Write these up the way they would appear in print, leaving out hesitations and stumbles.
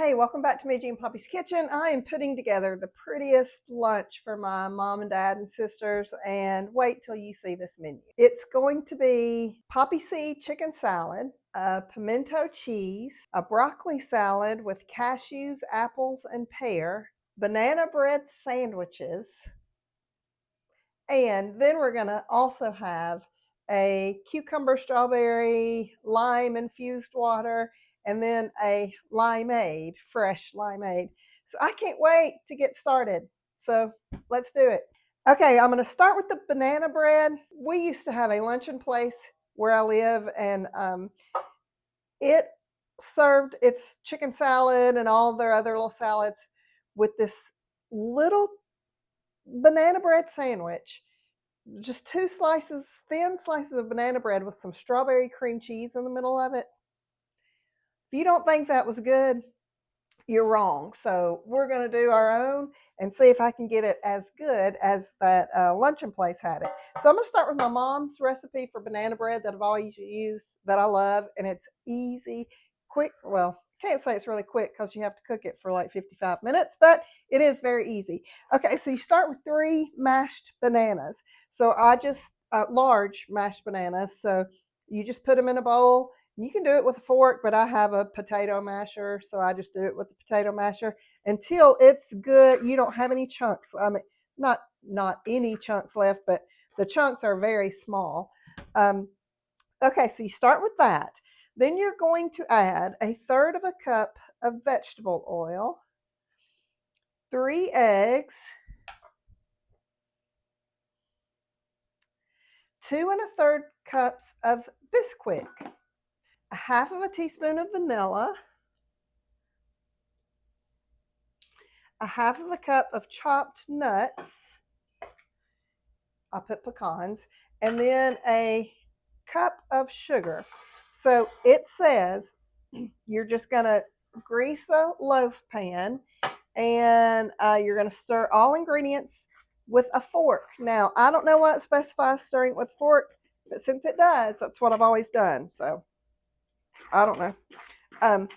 Hey, welcome back to Midgie and Poppy's Kitchen. I am putting together the prettiest lunch for my mom and dad and sisters, and wait till you see this menu. It's going to be poppy seed chicken salad, a pimento cheese, a broccoli salad with cashews, apples, and pear, banana bread sandwiches, and then we're going to also have a cucumber, strawberry, lime infused water, and then a limeade, fresh limeade. So I can't wait to get started. So let's do it. Okay, I'm going to start with the banana bread. We used to have a luncheon place where I live, and it served its chicken salad and all their other little salads with this little banana bread sandwich, just two slices, thin slices of banana bread with some strawberry cream cheese in the middle of it. If you don't think that was good, you're wrong. So we're going to do our own and see if I can get it as good as that luncheon place had it. So I'm going to start with my mom's recipe for banana bread that I've always used, that I love, and it's easy, quick. Well, can't say it's really quick because you have to cook it for like 55 minutes, but it is very easy. Okay, so you start with 3 mashed bananas. So I just large mashed bananas. So you just put them in a bowl. You can do it with a fork, but I have a potato masher, so I just do it with the potato masher until it's good. You don't have any chunks. I mean, not any chunks left, but the chunks are very small. Okay, so you start with that. Then you're going to add 1/3 of a cup of vegetable oil, 3 eggs, 2 1/3 cups of Bisquick, 1/2 teaspoon of vanilla, 1/2 cup of chopped nuts. I put pecans, and then a cup of sugar. So it says you're just going to grease a loaf pan, and you're going to stir all ingredients with a fork. Now, I don't know what it specifies stirring with a fork, but since it does, that's what I've always done. So I don't know.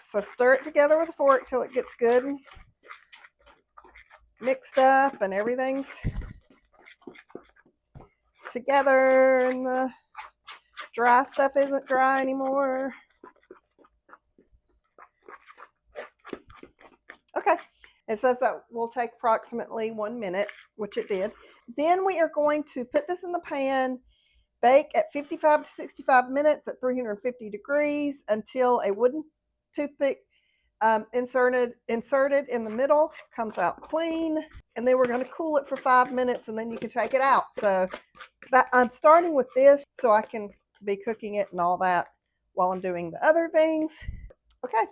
So stir it together with a fork till it gets good and mixed up and everything's together and the dry stuff isn't dry anymore. Okay, it says that will take approximately 1 minute, which it did. Then we are going to put this in the pan, bake at 55 to 65 minutes at 350 degrees until a wooden toothpick inserted in the middle comes out clean. And then we're going to cool it for 5 minutes, and then you can take it out. So that I'm starting with this so I can be cooking it and all that while I'm doing the other things. Okay,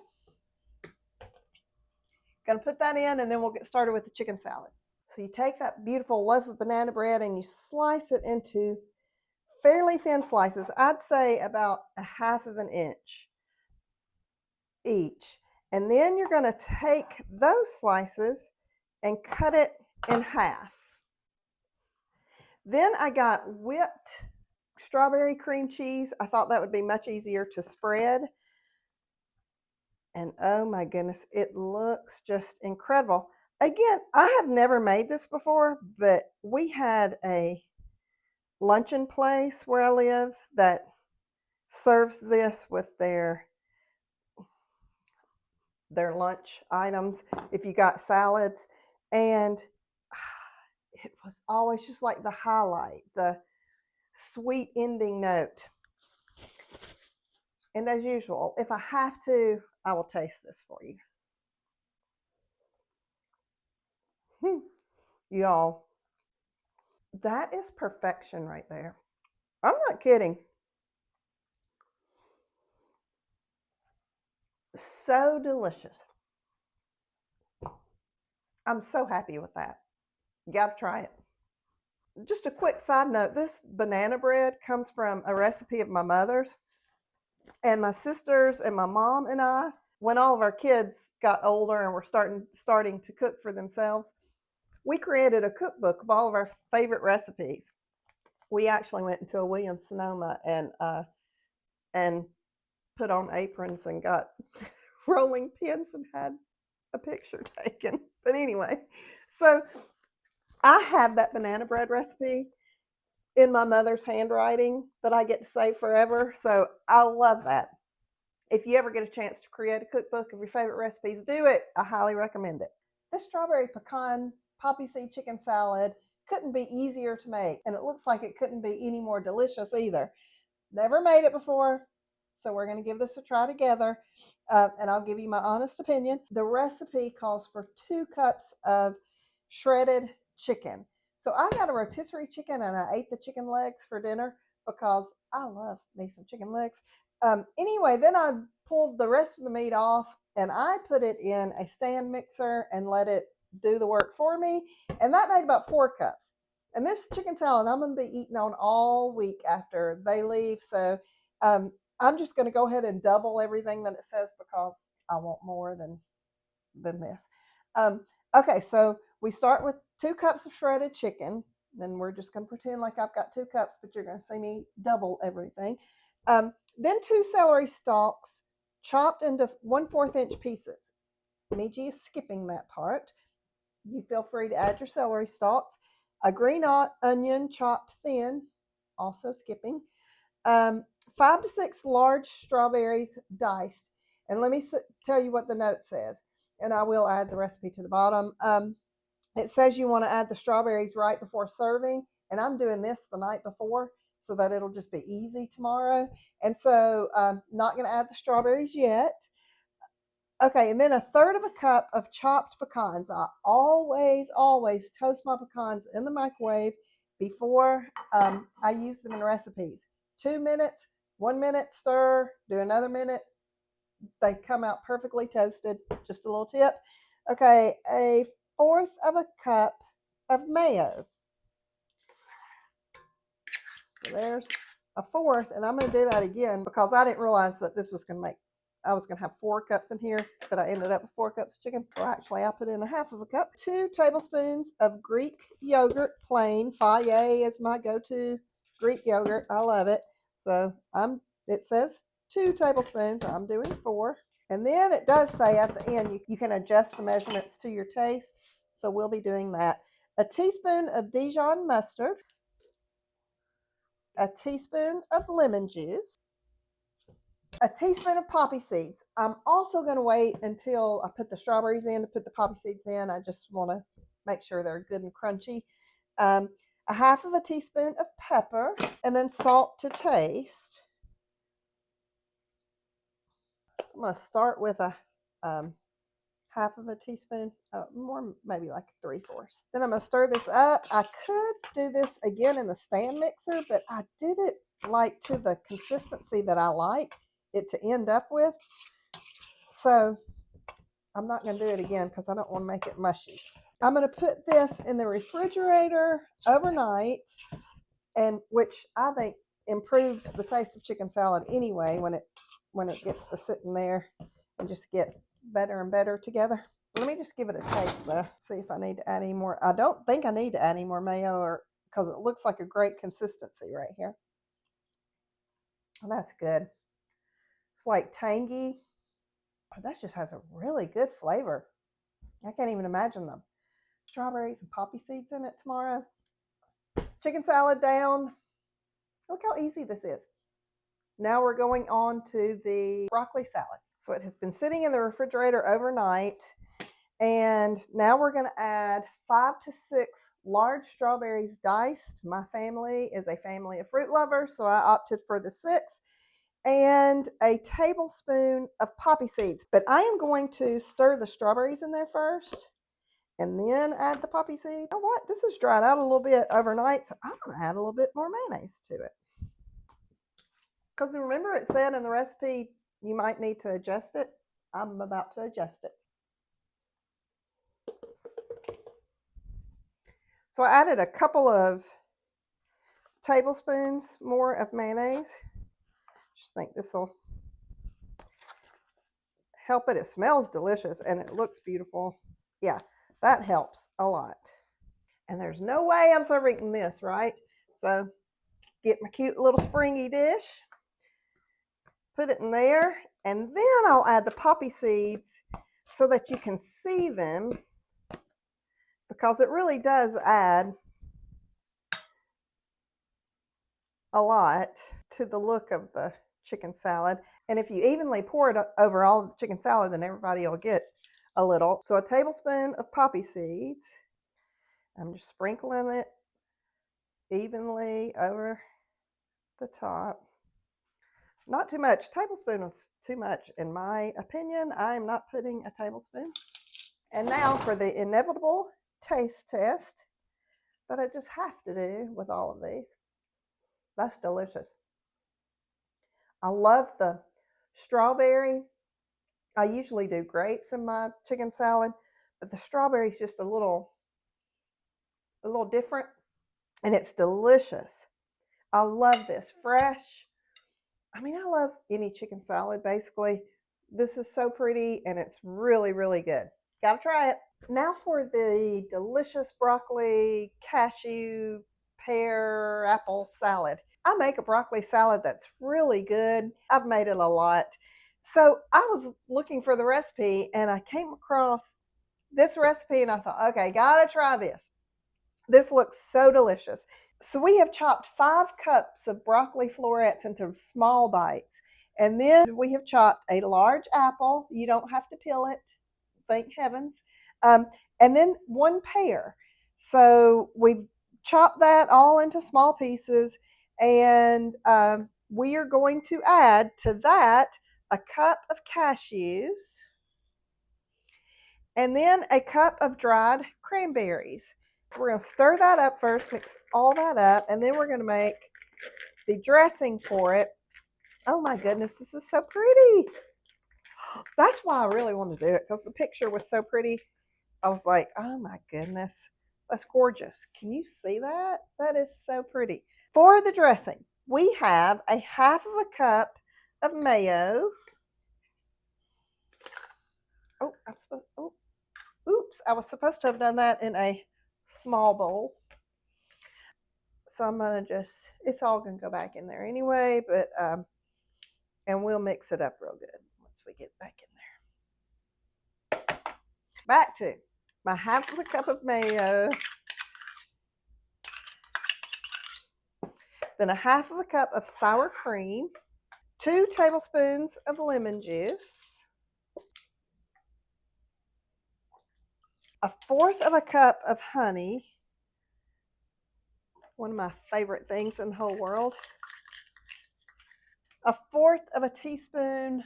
gonna put that in, and then we'll get started with the chicken salad. So you take that beautiful loaf of banana bread and you slice it into fairly thin slices. I'd say about 1/2 inch each. And then you're going to take those slices and cut it in half. Then I got whipped strawberry cream cheese. I thought that would be much easier to spread. And oh my goodness, it looks just incredible. Again, I have never made this before, but we had a luncheon place where I live that serves this with their lunch items if you got salads, and it was always just like the highlight, the sweet ending note. And as usual, if I have to, I will taste this for you. Y'all, that is perfection right there. I'm not kidding. So delicious. I'm so happy with that. You got to try it. Just a quick side note, this banana bread comes from a recipe of my mother's. And my sisters and my mom and I, when all of our kids got older and were starting to cook for themselves, we created a cookbook of all of our favorite recipes. We actually went into a Williams Sonoma and put on aprons and got rolling pins and had a picture taken. But anyway, so I have that banana bread recipe in my mother's handwriting that I get to save forever. So I love that. If you ever get a chance to create a cookbook of your favorite recipes, do it. I highly recommend it. This strawberry pecan poppy seed chicken salad couldn't be easier to make, and it looks like it couldn't be any more delicious either. Never made it before, so we're going to give this a try together, and I'll give you my honest opinion. The recipe calls for 2 cups of shredded chicken. So I got a rotisserie chicken, and I ate the chicken legs for dinner because I love me some chicken legs. Anyway, then I pulled the rest of the meat off, and I put it in a stand mixer and let it do the work for me, and that made about 4 cups. And this chicken salad I'm going to be eating on all week after they leave. So I'm just going to go ahead and double everything that it says because I want more than this. Okay, so we start with 2 cups of shredded chicken. Then we're just going to pretend like I've got 2 cups, but you're going to see me double everything. Then 2 celery stalks chopped into 1/4 inch pieces. Meiji is skipping that part. You feel free to add your celery stalks. A green onion chopped thin, also skipping. 5 to 6 large strawberries diced. And let me tell you what the note says, and I will add the recipe to the bottom. It says you want to add the strawberries right before serving, and I'm doing this the night before so that it'll just be easy tomorrow. And so I'm not going to add the strawberries yet. Okay, and then 1/3 of a cup of chopped pecans. I always toast my pecans in the microwave before I use them in recipes. 2 minutes, 1 minute, stir, do another minute. They come out perfectly toasted. Just a little tip. Okay, 1/4 of a cup of mayo. So there's 1/4, and I'm going to do that again because I didn't realize that this was going to make, I was going to have 4 cups in here, but I ended up with 4 cups of chicken. So actually I put in 1/2 of a cup. 2 tablespoons of Greek yogurt, plain. Fage is my go-to Greek yogurt. I love it. So it says 2 tablespoons. I'm doing 4. And then it does say at the end, you can adjust the measurements to your taste. So we'll be doing that. A teaspoon of Dijon mustard. A teaspoon of lemon juice, a teaspoon of poppy seeds. I'm also going to wait until I put the strawberries in to put the poppy seeds in. I just want to make sure they're good and crunchy. 1/2 of a teaspoon of pepper, and then salt to taste. So I'm going to start with a 1/2 of a teaspoon, more maybe like 3/4. Then I'm going to stir this up. I could do this again in the stand mixer, but I did it like to the consistency that I like it to end up with. So I'm not going to do it again because I don't want to make it mushy. I'm going to put this in the refrigerator overnight, and which I think improves the taste of chicken salad anyway when it gets to sitting there and just get better and better together. Let me just give it a taste though, see if I need to add any more. I don't think I need to add any more mayo, or because it looks like a great consistency right here. Oh, that's good. It's like tangy. Oh, that just has a really good flavor. I can't even imagine them. Strawberries and poppy seeds in it tomorrow. Chicken salad down. Look how easy this is. Now we're going on to the broccoli salad. So it has been sitting in the refrigerator overnight, and now we're going to add 5 to 6 large strawberries diced. My family is a family of fruit lovers, so I opted for the 6, and a tablespoon of poppy seeds. But I am going to stir the strawberries in there first and then add the poppy seed. You know what? This has dried out a little bit overnight, so I'm going to add a little bit more mayonnaise to it. Because remember it said in the recipe you might need to adjust it. I'm about to adjust it. So I added a couple of tablespoons more of mayonnaise. Just think this will help it. It smells delicious and it looks beautiful. Yeah, that helps a lot. And there's no way I'm serving this, right? So get my cute little springy dish, put it in there, And then I'll add the poppy seeds so that you can see them, because it really does add a lot to the look of the chicken salad. And if you evenly pour it over all of the chicken salad, then everybody will get a little. So a tablespoon of poppy seeds. I'm just sprinkling it evenly over the top. Not too much. Tablespoon is too much in my opinion. I'm not putting a tablespoon. And now for the inevitable taste test that I just have to do with all of these. That's delicious. I love the strawberry. I usually do grapes in my chicken salad, but the strawberry is just a little different, and it's delicious. I love this fresh. I mean, I love any chicken salad basically. This is so pretty, and it's really, really good. Gotta try it. Now for the delicious broccoli, cashew, pear, apple salad. I make a broccoli salad that's really good. I've made it a lot. So I was looking for the recipe and I came across this recipe and I thought, okay, gotta try this. This looks so delicious. So we have chopped 5 cups of broccoli florets into small bites. And then we have chopped a large apple. You don't have to peel it, thank heavens. Um, and then 1 pear. So we chopped that all into small pieces. And we are going to add to that a cup of cashews and then a cup of dried cranberries. So we're going to stir that up first, mix all that up, and then we're going to make the dressing for it. Oh my goodness, this is so pretty. That's why I really want to do it, because the picture was so pretty. I was like, oh my goodness, that's gorgeous. Can you see that? That is so pretty. For the dressing, we have a half of a cup of mayo. Oh, oops, I was supposed to have done that in a small bowl. So I'm gonna it's all gonna go back in there anyway, but and we'll mix it up real good once we get back in there. Back to my half of a cup of mayo, then a half of a cup of sour cream, 2 tablespoons of lemon juice, a fourth of a cup of honey, one of my favorite things in the whole world, a fourth of a teaspoon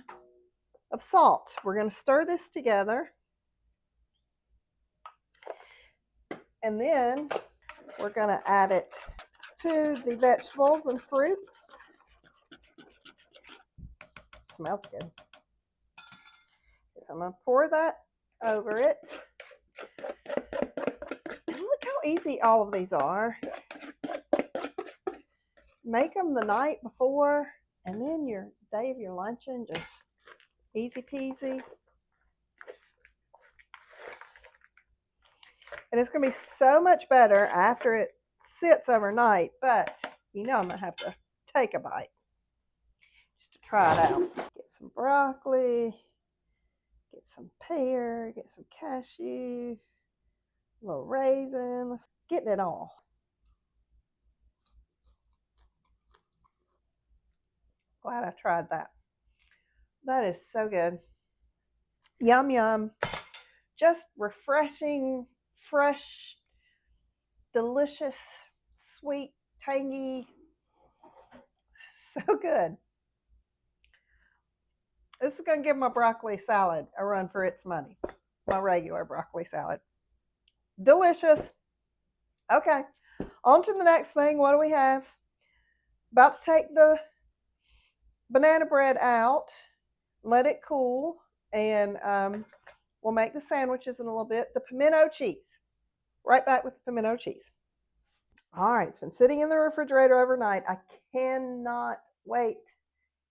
of salt. We're going to stir this together. And then we're going to add it to the vegetables and fruits. It smells good. So I'm going to pour that over it. And look how easy all of these are. Make them the night before, and then your day of your luncheon, just easy peasy. And it's going to be so much better after it sits overnight, but you know I'm going to have to take a bite just to try it out. Get some broccoli, get some pear, get some cashew, a little raisins, getting it all. Glad I tried that. That is so good. Yum, yum. Just refreshing, fresh, delicious, sweet, tangy. So good. This is going to give my broccoli salad a run for its money. My regular broccoli salad. Delicious. Okay, on to the next thing. What do we have? About to take the banana bread out, let it cool, and we'll make the sandwiches in a little bit. The pimento cheese. Right back with the pimento cheese. All right, it's been sitting in the refrigerator overnight. I cannot wait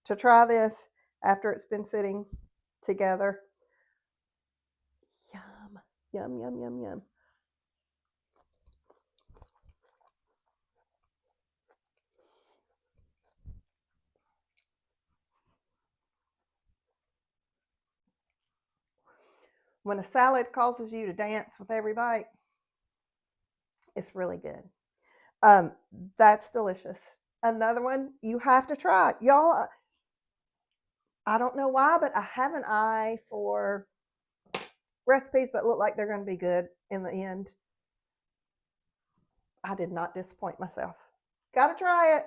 to try this after it's been sitting together. Yum, yum, yum, yum, yum. When a salad causes you to dance with every bite, it's really good. Um, that's delicious. Another one you have to try, y'all. I don't know why, but I have an eye for recipes that look like they're going to be good in the end. I did not disappoint myself. Gotta try it.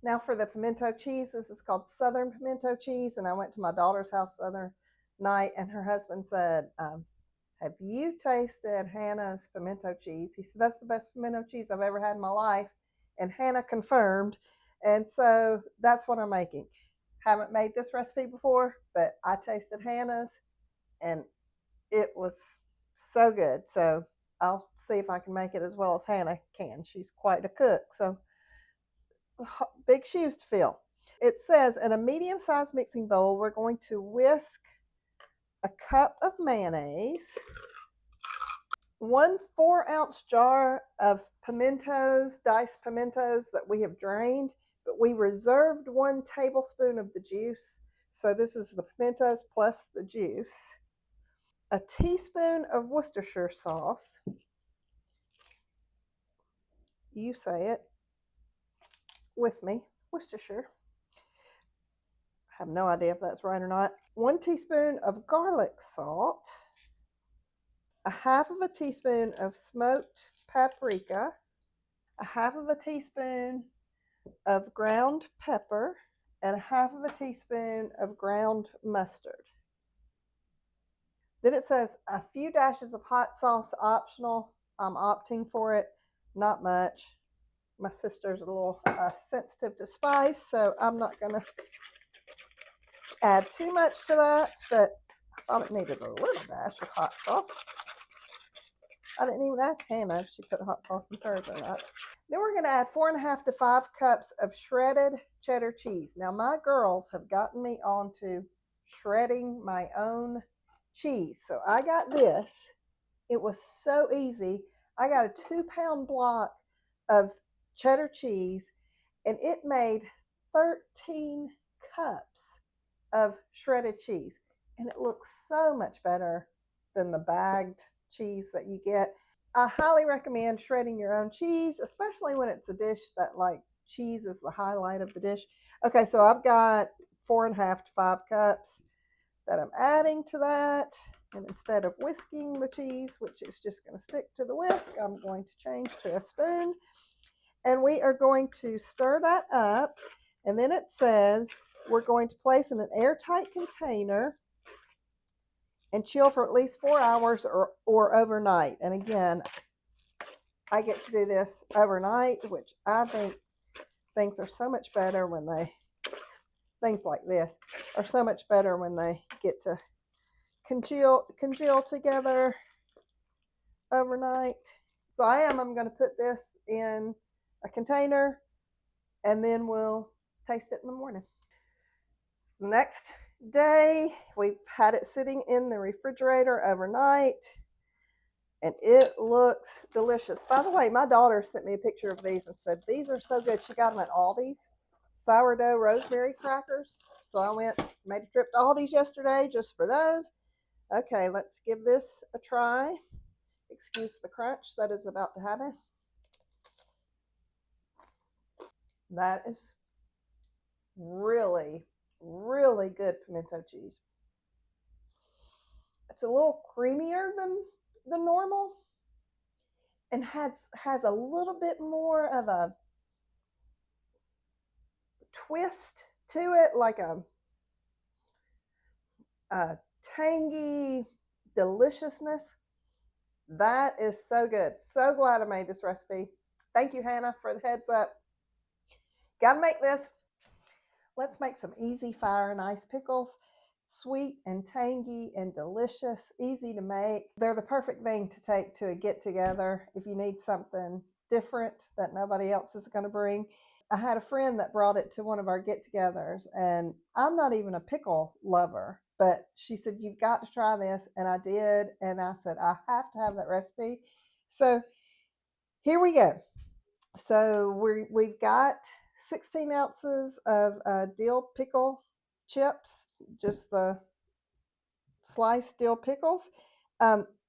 Now for the pimento cheese. This is called Southern pimento cheese, and I went to my daughter's house the other night, and her husband said, "Have you tasted Hannah's pimento cheese?" He said, "That's the best pimento cheese I've ever had in my life," and Hannah confirmed, and so that's what I'm making. Haven't made this recipe before, but I tasted Hannah's, and it was so good. So I'll see if I can make it as well as Hannah can. She's quite a cook, so big shoes to fill. It says in a medium sized mixing bowl, we're going to whisk a cup of mayonnaise, 1 4-ounce jar of pimentos, diced pimentos that we have drained, but we reserved 1 tablespoon of the juice. So this is the pimentos plus the juice. A teaspoon of Worcestershire sauce. You say it with me. Worcestershire. I have no idea if that's right or not. 1 teaspoon of garlic salt. A half of a teaspoon of smoked paprika. A half of a teaspoon of ground pepper. And a half of a teaspoon of ground mustard. Then it says a few dashes of hot sauce optional. I'm opting for it, not much. My sister's a little sensitive to spice, so I'm not going to add too much to that, but I thought it needed a little dash of hot sauce. I didn't even ask Hannah if she put hot sauce in hers or not. Then we're going to add 4.5 to 5 cups of shredded cheddar cheese. Now, my girls have gotten me onto shredding my own cheese. So I got this. It was so easy. I got a 2 pound block of cheddar cheese, and it made 13 cups of shredded cheese. And it looks so much better than the bagged cheese that you get. I highly recommend shredding your own cheese, especially when it's a dish that like cheese is the highlight of the dish. Okay, so I've got 4.5 to 5 cups that I'm adding to that. And instead of whisking the cheese, which is just going to stick to the whisk, I'm going to change to a spoon. And we are going to stir that up. And then it says we're going to place in an airtight container and chill for at least 4 hours or overnight. And again, I get to do this overnight, which I think things are so much better when things like this are so much better when they get to congeal together overnight. So I'm going to put this in a container, and then we'll taste it in the morning. So the next day, we've had it sitting in the refrigerator overnight, and it looks delicious. By the way, my daughter sent me a picture of these and said, "These are so good." She got them at Aldi's, sourdough rosemary crackers. So I made a trip to Aldi's yesterday just for those. Okay, let's give this a try. Excuse the crunch that is about to happen. That is really, really good pimento cheese. It's a little creamier than normal, and has a little bit more of a twist to it, like a tangy deliciousness. That is so good. So glad I made this recipe. Thank you, Hannah, for the heads up. Gotta make this. Let's make some easy fire and ice pickles. Sweet and tangy and delicious, easy to make. They're the perfect thing to take to a get together if you need something different that nobody else is going to bring. I had a friend that brought it to one of our get togethers, and I'm not even a pickle lover, but she said, "You've got to try this." And I did. And I said, "I have to have that recipe." So here we go. So we've got 16 ounces of dill pickle chips, just the sliced dill pickles.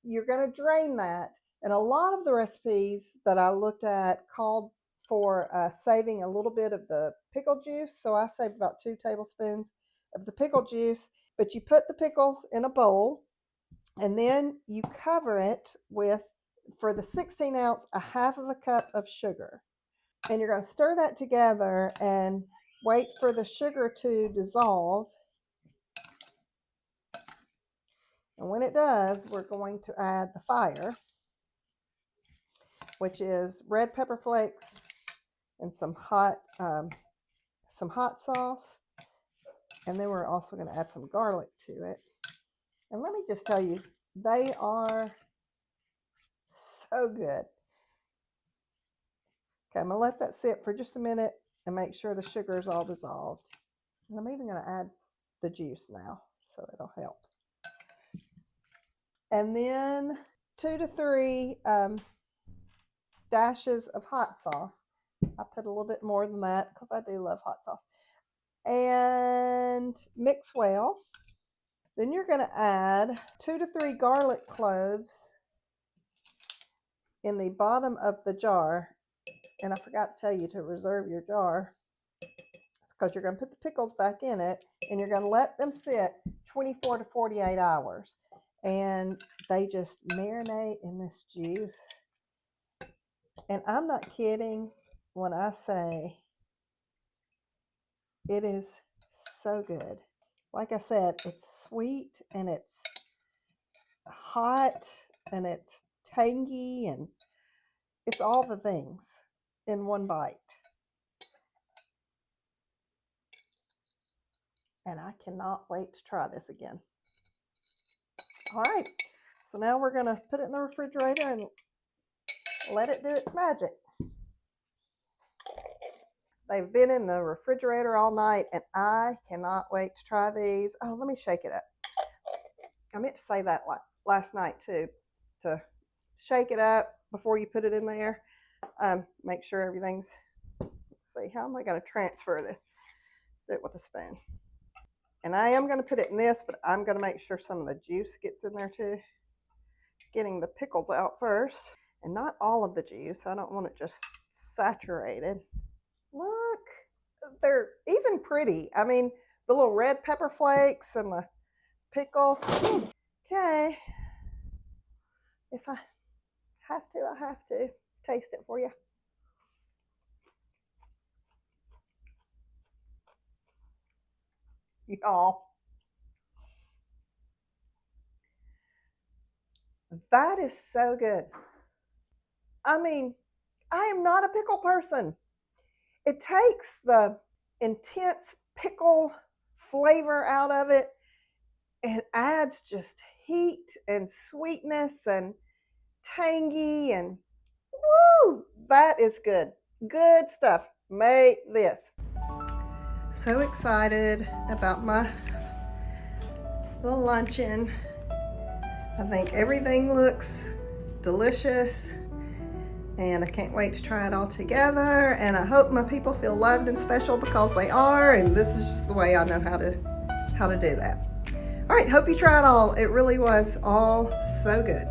You're going to drain that. And a lot of the recipes that I looked at called for saving a little bit of the pickle juice. So I saved about 2 tablespoons of the pickle juice. But you put the pickles in a bowl, and then you cover it with, for the 16 ounce, a half of a cup of sugar. And you're going to stir that together and wait for the sugar to dissolve. And when it does, we're going to add the fire, which is red pepper flakes and some hot sauce. And then we're also going to add some garlic to it. And let me just tell you, they are so good. Okay, I'm going to let that sit for just a minute and make sure the sugar is all dissolved. And I'm even going to add the juice now, so it'll help. And then 2 to 3 dashes of hot sauce. I put a little bit more than that because I do love hot sauce. And mix well. Then you're going to add 2 to 3 garlic cloves in the bottom of the jar. And I forgot to tell you to reserve your jar. It's because you're going to put the pickles back in it, and you're going to let them sit 24 to 48 hours. And they just marinate in this juice. And I'm not kidding when I say it is so good. Like I said, it's sweet and it's hot and it's tangy and it's all the things in one bite. And I cannot wait to try this again. All right, so now we're going to put it in the refrigerator and let it do its magic. They've been in the refrigerator all night, and I cannot wait to try these. Oh, let me shake it up. I meant to say that last night too, to shake it up before you put it in there. Make sure everything's, let's see, how am I going to transfer this? Do it with a spoon. And I am going to put it in this, but I'm going to make sure some of the juice gets in there too. Getting the pickles out first, and not all of the juice. I don't want it just saturated. Look, they're even pretty. I mean, the little red pepper flakes and the pickle. Okay. If I have to, I have to taste it for you. Y'all, that is so good. I mean, I am not a pickle person. It takes the intense pickle flavor out of it and adds just heat and sweetness and tangy, and woo, that is good. Good stuff. Make this. So excited about my little luncheon. I think everything looks delicious, and I can't wait to try it all together. And I hope my people feel loved and special, because they are, and this is just the way I know how to do that. All right, hope you try it all. It really was all so good.